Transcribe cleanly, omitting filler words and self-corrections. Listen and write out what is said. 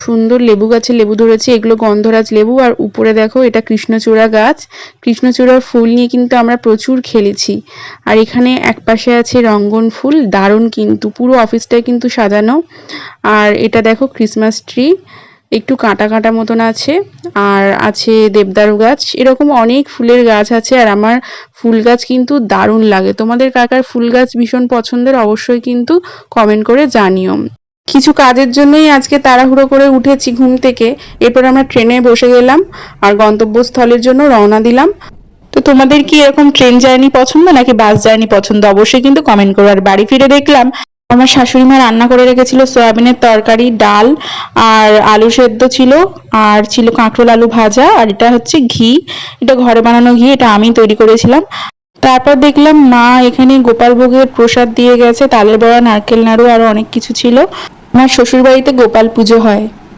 সুন্দর লেবু গাছে লেবু ধরেছে, এগুলো গন্ধরাজ লেবু। আর উপরে দেখো এটা কৃষ্ণচূড়া গাছ, কৃষ্ণচূড়ার ফুল নিয়ে কিন্তু আমরা প্রচুর খেলেছি। আর এখানে একপাশে আছে রঙ্গন ফুল, দারুণ কিন্তু পুরো অফিসটাই কিন্তু সাজানো। আর এটা দেখো ক্রিসমাস ট্রি, একটু কাঁটা কাঁটা মতন আছে। আর আছে দেবদারু গাছ, এরকম অনেক ফুলের গাছ আছে। আর আমার ফুল গাছ কিন্তু দারুণ লাগে। তোমাদের কার কার ফুল গাছ ভীষণ পছন্দের অবশ্যই কিন্তু কমেন্ট করে জানিও। কিছু কাজের জন্যই আজকে তাড়াহুড়ো করে উঠেছি ঘুম থেকে। এরপর আমরা ট্রেনে বসে গেলাম আর গন্তব্যস্থলের জন্য রওনা দিলাম। তো তোমাদের কি এরকম ট্রেন জার্নি পছন্দ নাকি বাস জার্নি পছন্দ অবশ্যই কিন্তু কমেন্ট করো। আর বাড়ি ফিরে দেখলাম আমার শাশুড়ি মা রান্না করে রেখেছিল সয়াবিনের তরকারি, ডাল আর আলু সেদ্ধ ছিল, আর ছিল কাঁকরোল আলু ভাজা। আর এটা হচ্ছে ঘি, এটা ঘরে বানানো ঘি, এটা আমি তৈরি করেছিলাম। তারপর দেখলাম মা এখানে গোপাল ভোগের প্রসাদ দিয়ে গেছে, তালের বড়া, নারকেল নাড়ু, আরো অনেক কিছু ছিল। আমার শ্বশুর বাড়িতে গোপাল পুজো হয়।